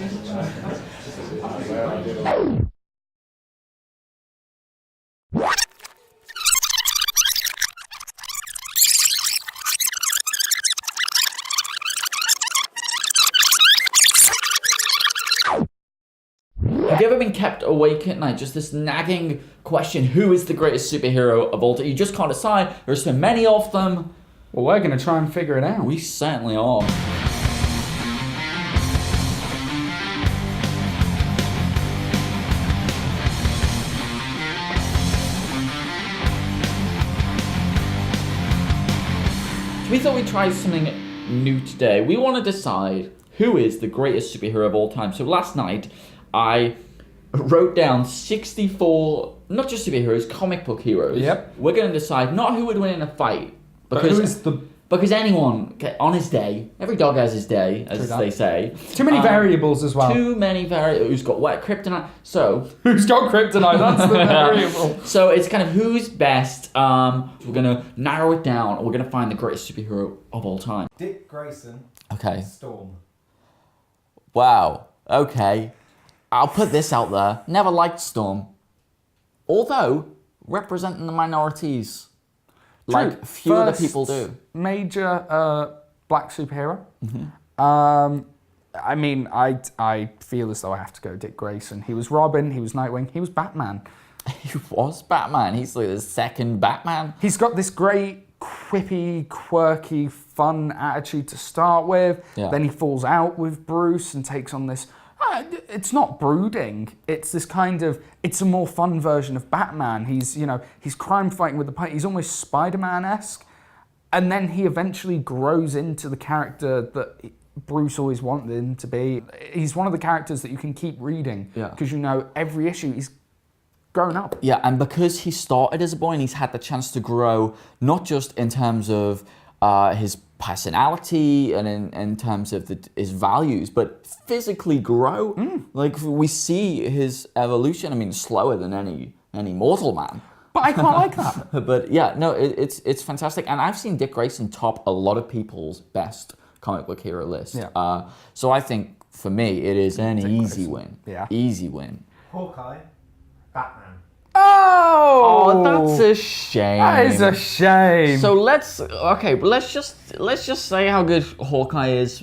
Have you ever been kept awake at night? Just this nagging question, who is the greatest superhero of all time? You just can't decide. There's so many of them. Well, we're going to try and figure it out. We certainly are. We thought we'd try something new today. We want to decide who is the greatest superhero of all time. So last night, I wrote down 64, not just superheroes, comic book heroes. Yep. We're going to decide not who would win in a fight. Because anyone, on his day, every dog has his day, as they say. Too many variables as well. Too many variables. Who's got what? Kryptonite. So. Who's got kryptonite? That's the variable. So it's kind of who's best. We're going to narrow it down. We're going to find the greatest superhero of all time. Dick Grayson. Okay. Storm. Wow. Okay. I'll put this out there. Never liked Storm. Although, representing the minorities. Like few other people do. Major black superhero. I mean, I feel as though I have to go Dick Grayson. He was Robin, he was Nightwing, he was Batman. He was Batman. He's like the second Batman. He's got this great, quippy, quirky, fun attitude to start with. Yeah. Then he falls out with Bruce and takes on this... it's not brooding. It's this kind of... It's a more fun version of Batman. He's crime fighting with the punch. He's almost Spider-Man-esque. And then he eventually grows into the character that Bruce always wanted him to be. He's one of the characters that you can keep reading. Because every issue he's grown up. Yeah, and because he started as a boy and he's had the chance to grow, not just in terms of his personality and in terms of his values, but physically grow. Like we see his evolution. I mean, slower than any mortal man. But I quite like that. But yeah, no, it's fantastic. And I've seen Dick Grayson top a lot of people's best comic book hero list. Yeah. So I think for me, it is an easy Grayson. win. Yeah. Easy win. Hawkeye. Batman. Oh, that's a shame. That is a shame. So let's just say how good Hawkeye is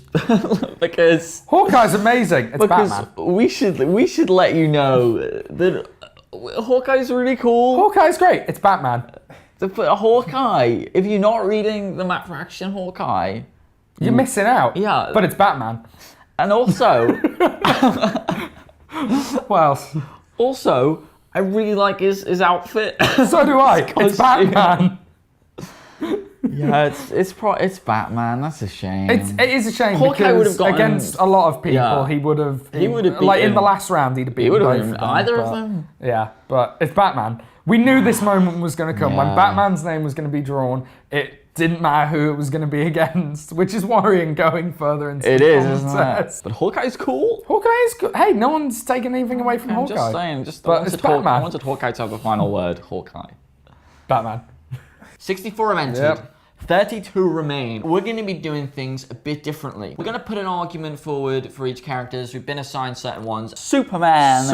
because Hawkeye's amazing. It's Batman. we should let you know that Hawkeye's really cool. Hawkeye's great. It's Batman. But Hawkeye, if you're not reading the Matt Fraction Hawkeye, you're missing out. Yeah. But it's Batman. And also, what else? Also, I really like his outfit. So do I. It's Batman. Yeah, it's Batman. That's a shame. It is a shame Hawkeye would have because against a lot of people, he would have like in the last round he'd have beaten both of them. Either of them. Yeah, but it's Batman. We knew this moment was going to come when Batman's name was going to be drawn. It didn't matter who it was going to be against, which is worrying going further into the contest. But Hawkeye's cool. Hawkeye is cool. Hey, no one's taking anything away from Hawkeye. Just saying. But it's Batman. I wanted Hawkeye to have a final word. Hawkeye. Batman. 64 have entered. Yep. 32 remain. We're going to be doing things a bit differently. We're going to put an argument forward for each character. We've been assigned certain ones. Superman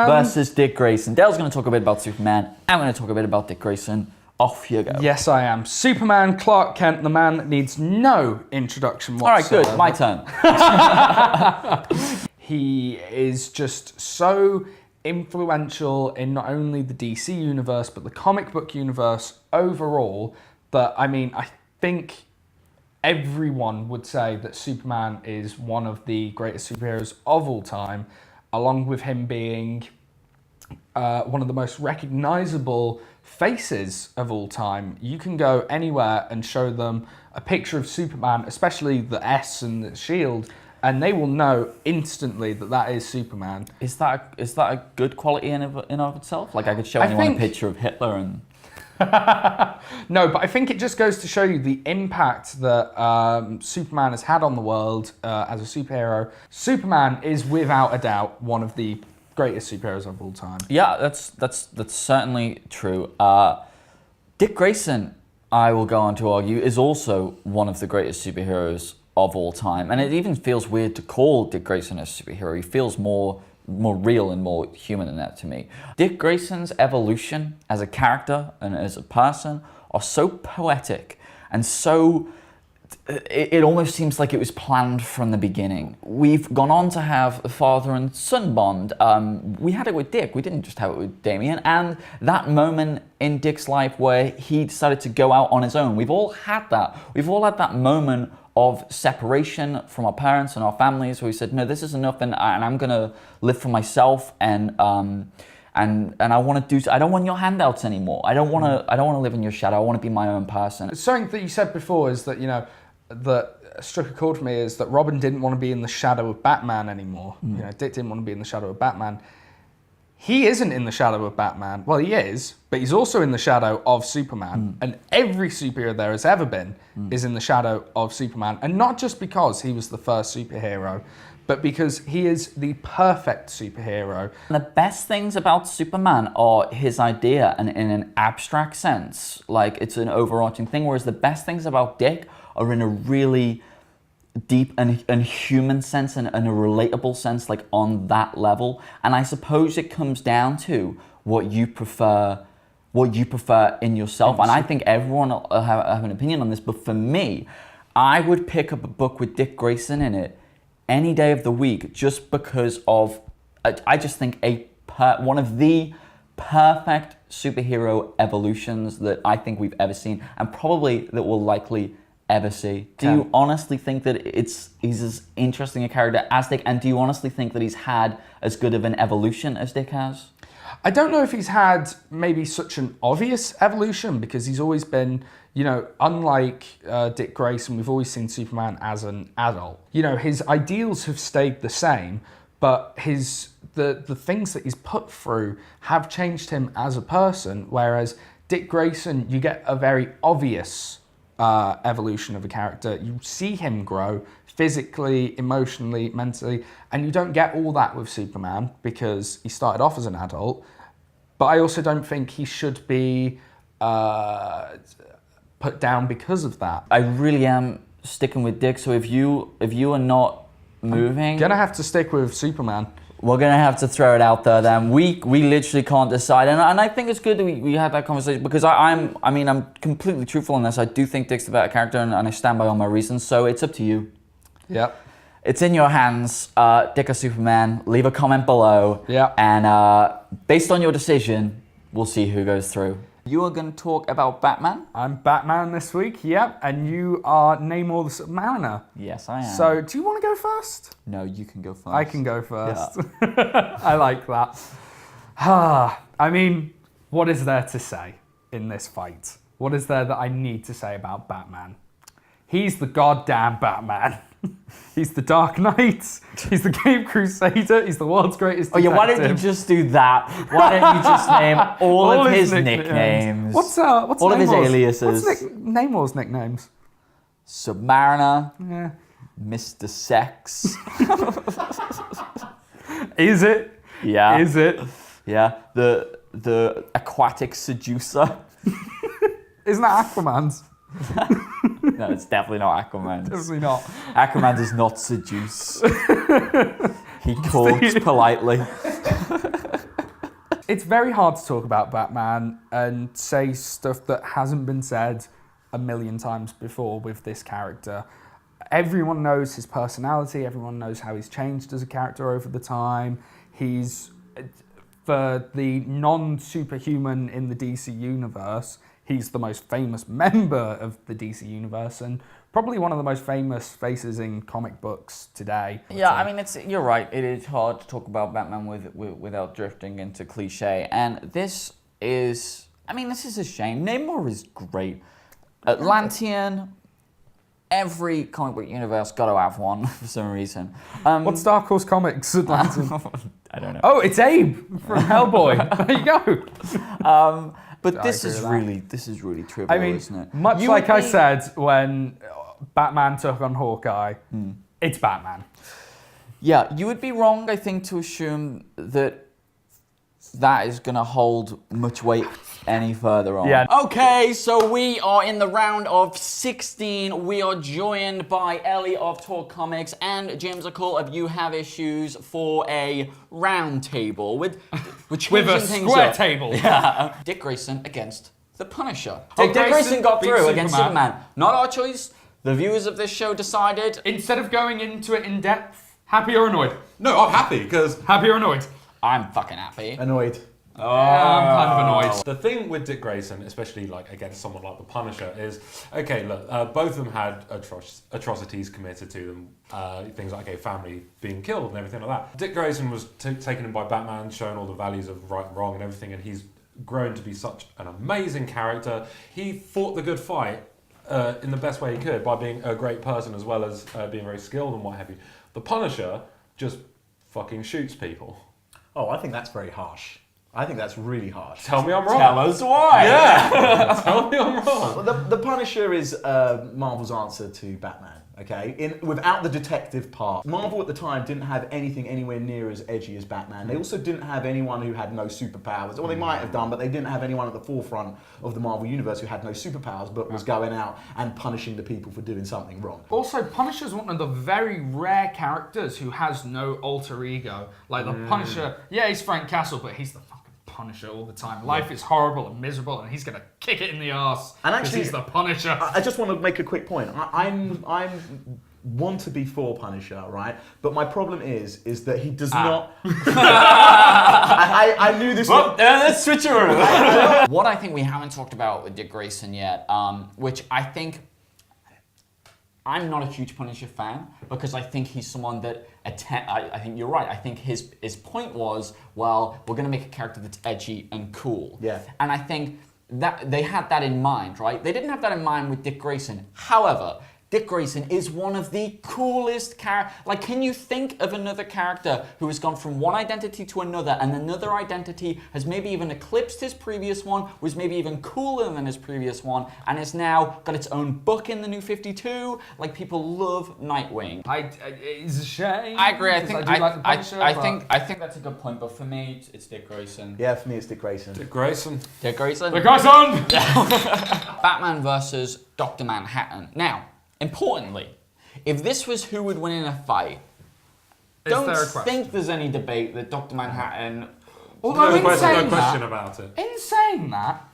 versus Dick Grayson. Dale's going to talk a bit about Superman. I'm going to talk a bit about Dick Grayson. Off you go. Yes, I am. Superman, Clark Kent, the man that needs no introduction whatsoever. All right, good. My turn. He is just so influential in not only the DC universe, but the comic book universe overall, that, I mean, I think everyone would say that Superman is one of the greatest superheroes of all time, along with him being one of the most recognizable faces of all time. You can go anywhere and show them a picture of Superman, especially the S and the shield, and they will know instantly that that is Superman. Is that a good quality in of itself? Like I could show anyone a picture of Hitler and... No, but I think it just goes to show you the impact that Superman has had on the world as a superhero. Superman is without a doubt one of the greatest superheroes of all time. Yeah, that's certainly true. Dick Grayson, I will go on to argue, is also one of the greatest superheroes of all time. And it even feels weird to call Dick Grayson a superhero. He feels more real and more human than that to me. Dick Grayson's evolution as a character and as a person are so poetic and so... It almost seems like it was planned from the beginning. We've gone on to have a father and son bond. We had it with Dick. We didn't just have it with Damien. And that moment in Dick's life where he decided to go out on his own. We've all had that. We've all had that moment of separation from our parents and our families where we said, no, this is enough, and I'm going to live for myself, and I want to do. I don't want your handouts anymore. I don't want to live in your shadow. I want to be my own person. Something that you said before is that, that struck a chord for me is that Robin didn't want to be in the shadow of Batman anymore. Dick didn't want to be in the shadow of Batman. He isn't in the shadow of Batman. Well, he is, but he's also in the shadow of Superman. And every superhero there has ever been is in the shadow of Superman. And not just because he was the first superhero, but because he is the perfect superhero. The best things about Superman are his idea, and in an abstract sense, like it's an overarching thing, whereas the best things about Dick are in a really deep and human sense and a relatable sense, like on that level. And I suppose it comes down to what you prefer in yourself. And I think everyone will have an opinion on this, but for me, I would pick up a book with Dick Grayson in it any day of the week, just because of, I just think one of the perfect superhero evolutions that I think we've ever seen, and probably that we'll likely ever see. Do you honestly think that he's as interesting a character as Dick, and do you honestly think that he's had as good of an evolution as Dick has? I don't know if he's had maybe such an obvious evolution, because he's always been, unlike Dick Grayson, we've always seen Superman as an adult. His ideals have stayed the same, but the things that he's put through have changed him as a person, whereas Dick Grayson, you get a very obvious evolution of a character. You see him grow physically, emotionally, mentally, and you don't get all that with Superman because he started off as an adult. But I also don't think he should be put down because of that. I really am sticking with Dick, so if you are not moving... I'm gonna have to stick with Superman. We're going to have to throw it out there then. We literally can't decide. And I think it's good that we had that conversation, because I'm completely truthful on this. I do think Dick's the better character, and I stand by all my reasons. So it's up to you. Yep. It's in your hands, Dick or Superman. Leave a comment below. Yep. And based on your decision, we'll see who goes through. You are going to talk about Batman? I'm Batman this week, yep. And you are Namor the Submariner. Yes, I am. So, do you want to go first? No, you can go first. I can go first. Yeah. I like that. What is there to say in this fight? What is there that I need to say about Batman? He's the goddamn Batman. He's the Dark Knight. He's the Cape Crusader. He's the world's greatest detective. Oh yeah, why don't you just do that? Why don't you just name all of his nicknames? What's all of his aliases? What's Namor's nicknames? Submariner. Yeah. Mr. Sex. Is it? Yeah. Is it? Yeah. The aquatic seducer. Isn't that Aquaman's? No, it's definitely not Aquaman's. Definitely not. Aquaman does not seduce. He courts politely. It's very hard to talk about Batman and say stuff that hasn't been said a million times before with this character. Everyone knows his personality. Everyone knows how he's changed as a character over the time. He's, for the non-superhuman in the DC universe, he's the most famous member of the DC universe and probably one of the most famous faces in comic books today. Yeah, you're right. It is hard to talk about Batman without drifting into cliche. And this is a shame. Namor is great. Atlantean, every comic book universe got to have one for some reason. What's Dark Horse Comics Atlantean? I don't know. Oh, it's Abe from Hellboy. There you go. But this is really trivial, isn't it? Much like I said when Batman took on Hawkeye, it's Batman. Yeah, you would be wrong, I think, to assume that is going to hold much weight any further on. Yeah. Okay, so we are in the round of 16. We are joined by Ellie of Talk Comics and James O'Call of You Have Issues for a round table with With changing a things square up. table. Yeah. Dick Grayson against the Punisher. Dick Dick Grayson got beat through against Superman. Superman. Not our choice. The viewers of this show decided. Instead of going into it in depth, happy or annoyed? No, I'm happy because Happy or annoyed? I'm fucking happy. Annoyed. Yeah, I'm kind of annoyed. the thing with Dick Grayson, especially like against someone like the Punisher, is okay. Look, both of them had atrocities committed to them. Things like family being killed and everything like that. Dick Grayson was taken in by Batman, shown all the values of right and wrong and everything, and he's grown to be such an amazing character. He fought the good fight in the best way he could by being a great person as well as being very skilled and what have you. The Punisher just fucking shoots people. Oh, I think that's very harsh. I think that's really harsh. Tell me I'm wrong. Tell us why. Yeah. Tell me I'm wrong. Well, the Punisher is Marvel's answer to Batman. Okay, without the detective part, Marvel at the time didn't have anything anywhere near as edgy as Batman. They also didn't have anyone who had no superpowers, or they might have done, but they didn't have anyone at the forefront of the Marvel universe who had no superpowers, but was going out and punishing the people for doing something wrong. Also, Punisher's one of the very rare characters who has no alter ego. Like the Punisher, yeah, he's Frank Castle, but he's the fucking Punisher all the time. Life is horrible and miserable, and he's gonna kick it in the arse. And actually, he's the Punisher. I just want to make a quick point. I'm want to be for Punisher, right? But my problem is that he does not. I knew this. Well, let's switch around. What I think we haven't talked about with Dick Grayson yet, which I think I'm not a huge Punisher fan because I think he's someone that I think you're right. I think his point was, well, we're going to make a character that's edgy and cool. Yeah. And I think that they had that in mind, right? They didn't have that in mind with Dick Grayson. However, Dick Grayson is one of the coolest characters. Like, can you think of another character who has gone from one identity to another, and another identity has maybe even eclipsed his previous one, was maybe even cooler than his previous one, and has now got its own book in the New 52? Like, people love Nightwing. It's a shame. I agree. I because think do like the Punisher, I think that's a good point. But for me, it's Dick Grayson. Yeah, for me it's Dick Grayson. Dick Grayson. Dick Grayson. The Grayson! Batman versus Dr. Manhattan. Now, importantly, if this was who would win in a fight, don't think there's any debate that Dr. Manhattan. Although No in question, saying no question that, about it. in saying that,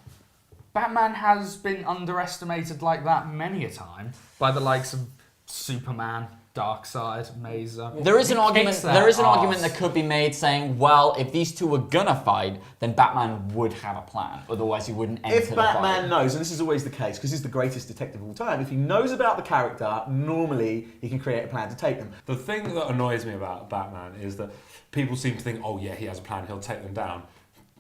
Batman has been underestimated like that many a time by the likes of Superman, Darkseid, Mazer. There is an He argument. kicks their There is an arse. argument that could be made saying, well, if these two were gonna fight, then Batman would have a plan. Otherwise, he wouldn't enter If the Batman fight. knows, and this is always the case, because he's the greatest detective of all time, if he knows about the character, normally he can create a plan to take them. The thing that annoys me about Batman is that people seem to think, oh yeah, he has a plan, he'll take them down.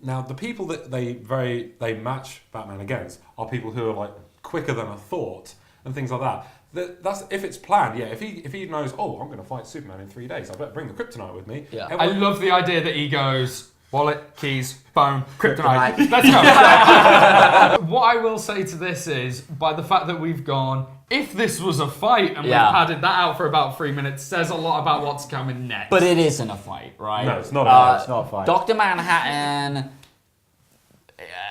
Now, the people that they match Batman against are people who are like quicker than a thought and things like that. That's if it's planned. Yeah, if he knows, oh, I'm going to fight Superman in 3 days, I better bring the kryptonite with me. Yeah. I love the idea that he goes, wallet, keys, phone, kryptonite. Kryptonite. Let's go. What I will say to this is, by the fact that we've gone, if this was a fight and Yeah. we've padded that out for about 3 minutes, says a lot about what's coming next. But it isn't a fight, right? No, it's not a fight. It's not a fight. Dr. Manhattan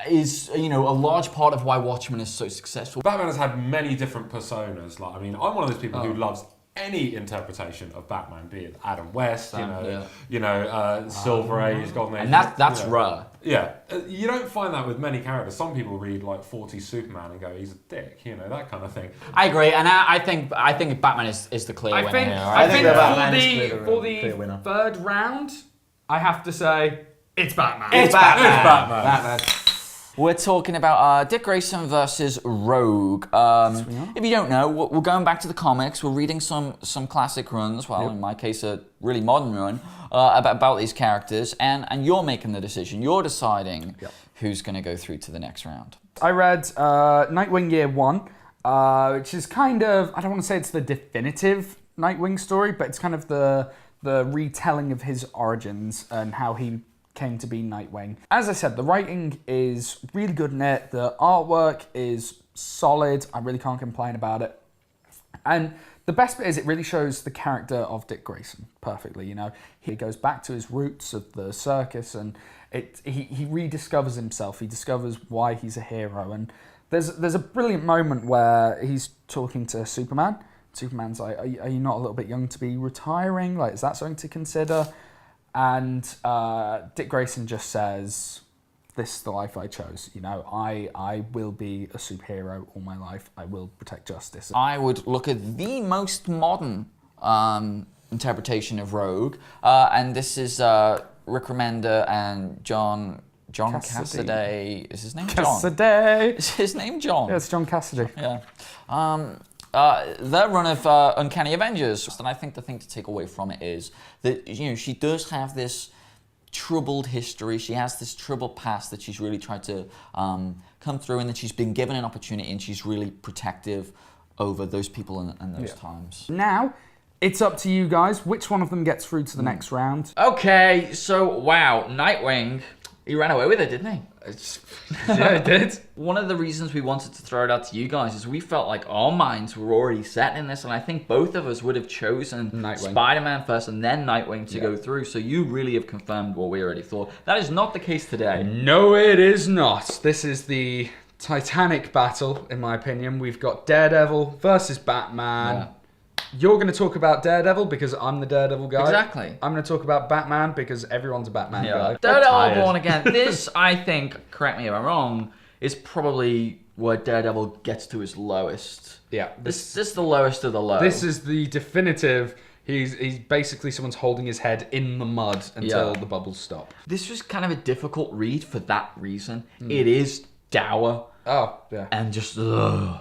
is, a large part of why Watchmen is so successful. Batman has had many different personas. Like, I mean, I'm one of those people who loves any interpretation of Batman, be it Adam West, Silver Age, Golden Age, And that's rare. Yeah, you don't find that with many characters. Some people read like 40 Superman and go, he's a dick, that kind of thing. I agree, and I think Batman is the clear winner here. I Right? think that Batman is for clear winner. the third round, I have to say, it's Batman. It's Batman. It's Batman. Batman. We're talking about Dick Grayson versus Rogue. If you don't know, we're going back to the comics. We're reading some classic runs. Well, in my case, a really modern run about these characters, and you're making the decision. You're deciding who's going to go through to the next round. I read Nightwing Year 1, which is kind of, I don't want to say it's the definitive Nightwing story, but it's kind of the retelling of his origins and how he came to be Nightwing. As I said, the writing is really good in it. The artwork is solid. I really can't complain about it. And The best bit is it really shows the character of Dick Grayson perfectly. You know, he goes back to his roots of the circus, and he rediscovers himself. He discovers why he's a hero, and there's a brilliant moment where he's talking to Superman. Superman's like, are you not a little bit young to be retiring? Like, is that something to consider? And Dick Grayson just says, this is the life I chose. You know, I will be a superhero all my life. I will protect justice. I would look at the most modern interpretation of Rogue, and this is Rick Remender and John Cassidy. Is his name John? Cassidy. Is his name John? Yeah, it's John Cassidy. Yeah. Their run of Uncanny Avengers, and I think the thing to take away from it is that, you know, she does have this troubled history. She has this troubled past that she's really tried to come through, and that she's been given an opportunity, and she's really protective over those people and those times. Now, it's up to you guys. Which one of them gets through to the next round? Okay, so wow, Nightwing, he ran away with it, didn't he? Yeah, it did. One of the reasons we wanted to throw it out to you guys is we felt like our minds were already set in this, and I think both of us would have chosen Nightwing. Spider-Man first and then Nightwing to go through, so you really have confirmed what we already thought. That is not the case today. No, it is not. This is the Titanic battle, in my opinion. We've got Daredevil versus Batman. Yeah. You're going to talk about Daredevil because I'm the Daredevil guy. Exactly. I'm going to talk about Batman because everyone's a Batman guy. Daredevil Born Again. This, I think, correct me if I'm wrong, is probably where Daredevil gets to his lowest. Yeah. This is the lowest of the low. This is the definitive. He's basically someone's holding his head in the mud until the bubbles stop. This was kind of a difficult read for that reason. It is dour. Oh, yeah. And just, ugh.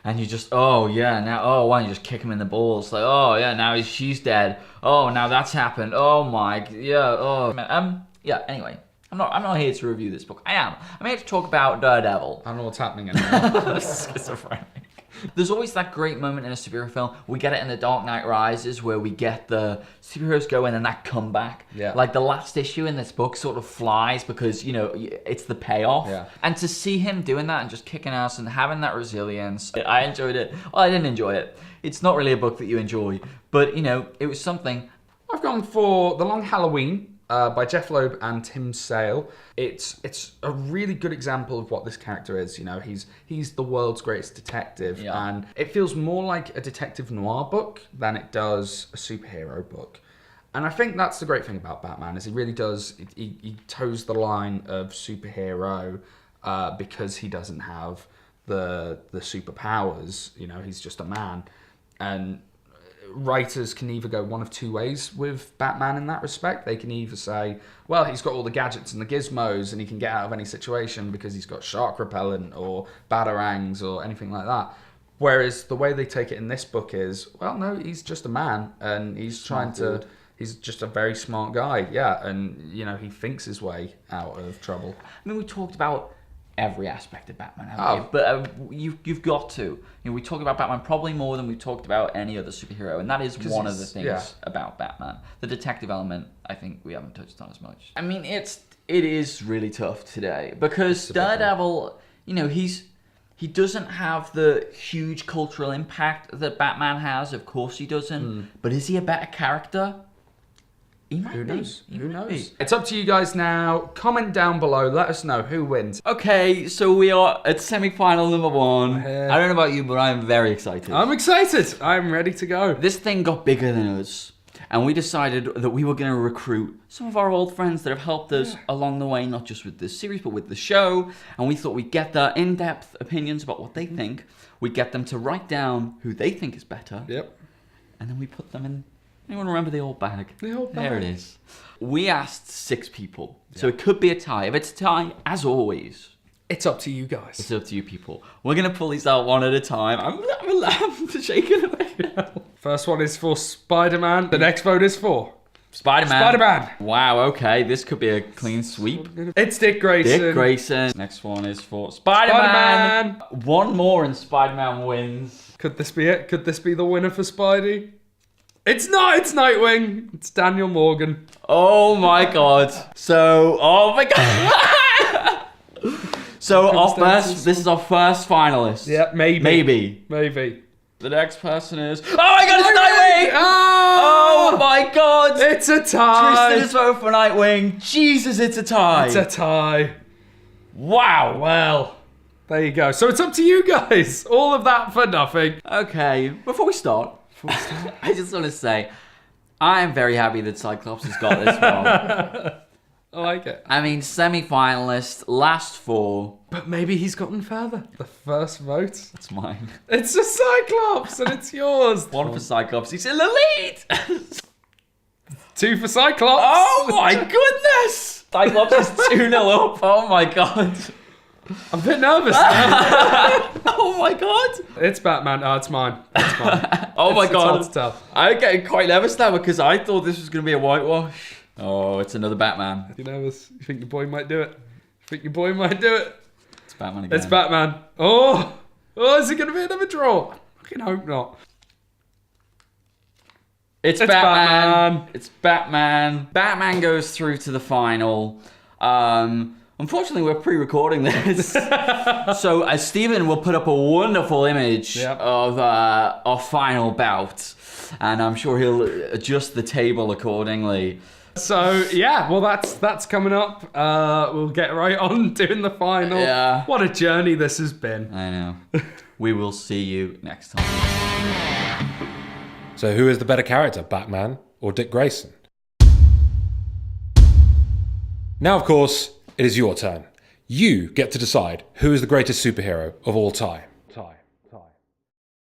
And you just, oh yeah, now, oh, why don't you just kick him in the balls? Like, oh yeah, now she's dead. Oh, now that's happened. Oh my, yeah, oh man. Yeah. Anyway, I'm not here to review this book. I'm here to talk about Daredevil. I don't know what's happening anymore. Schizophrenic. There's always that great moment in a superhero film. We get it in The Dark Knight Rises, where we get the superheroes go in and that comeback. Yeah. Like the last issue in this book sort of flies because, you know, it's the payoff. Yeah. And to see him doing that and just kicking ass and having that resilience, I enjoyed it. Well, I didn't enjoy it. It's not really a book that you enjoy, but, you know, it was something. I've gone for The Long Halloween by Jeff Loeb and Tim Sale. It's a really good example of what this character is. You know, he's the world's greatest detective, and it feels more like a detective noir book than it does a superhero book. And I think that's the great thing about Batman, is he really does, he toes the line of superhero because he doesn't have the superpowers. You know, he's just a man. And writers can either go one of two ways with Batman in that respect. They can either say, well, he's got all the gadgets and the gizmos and he can get out of any situation because he's got shark repellent or batarangs or anything like that. Whereas the way they take it in this book is, well, no, he's just a man and he's he's just a very smart guy. Yeah. And, you know, he thinks his way out of trouble. I mean, we talked about every aspect of Batman, haven't we? But you've got to. You know, we talk about Batman probably more than we've talked about any other superhero, and that is one of the things about Batman. The detective element, I think we haven't touched on as much. I mean, it is really tough today because Daredevil, you know, he doesn't have the huge cultural impact that Batman has. Of course, he doesn't. But is he a better character? Who knows? Who knows? It's up to you guys now. Comment down below. Let us know who wins. Okay, so we are at semi-final number 1. I don't know about you, but I'm very excited. I'm excited. I'm ready to go. This thing got bigger than us, and we decided that we were going to recruit some of our old friends that have helped us along the way, not just with this series, but with the show. And we thought we'd get their in-depth opinions about what they think. We'd get them to write down who they think is better. Yep. And then we put them in. Anyone remember the old bag? The old bag. There it is. We asked 6 people, so it could be a tie. If it's a tie, as always, it's up to you guys. It's up to you people. We're going to pull these out one at a time. I'm shaking away. First one is for Spider-Man. The next vote is for Spider-Man. Spider-Man. Wow, okay. This could be a clean sweep. It's Dick Grayson. Dick Grayson. Next one is for Spider-Man. One more and Spider-Man wins. Could this be it? Could this be the winner for Spidey? It's not. It's Nightwing. It's Daniel Morgan. Oh my god. So, oh my god. So this is our first finalist. Yeah, maybe. Maybe. The next person is... Oh my god, it's Nightwing! Oh my god! It's a tie! Tristan is voting for Nightwing. Jesus, it's a tie. It's a tie. Wow. Well, there you go. So it's up to you guys. All of that for nothing. Okay, before we start, I just want to say, I am very happy that Cyclops has got this one. I like it. I mean, semi-finalist, last four. But maybe he's gotten further. The first vote. It's mine. It's a Cyclops and it's yours. One for Cyclops. He's in the lead. 2 for Cyclops. Oh my goodness! Cyclops is 2-0 up. Oh my god. I'm a bit nervous now. Oh my god. It's Batman. Oh, it's mine. It's mine. Oh my It's hard god. to tell. I'm getting quite nervous now because I thought this was going to be a whitewash. Oh, it's another Batman. You nervous? You think your boy might do it? You think your boy might do it? It's Batman again. It's Batman. Oh, is it going to be another draw? I fucking hope not. It's Batman. It's Batman. Batman goes through to the final. Unfortunately, we're pre-recording this. So Stephen will put up a wonderful image of our final bout. And I'm sure he'll adjust the table accordingly. So, yeah, well, that's coming up. We'll get right on doing the final. Yeah. What a journey this has been. I know. We will see you next time. So who is the better character, Batman or Dick Grayson? Now, of course, it is your turn. You get to decide who is the greatest superhero of all time.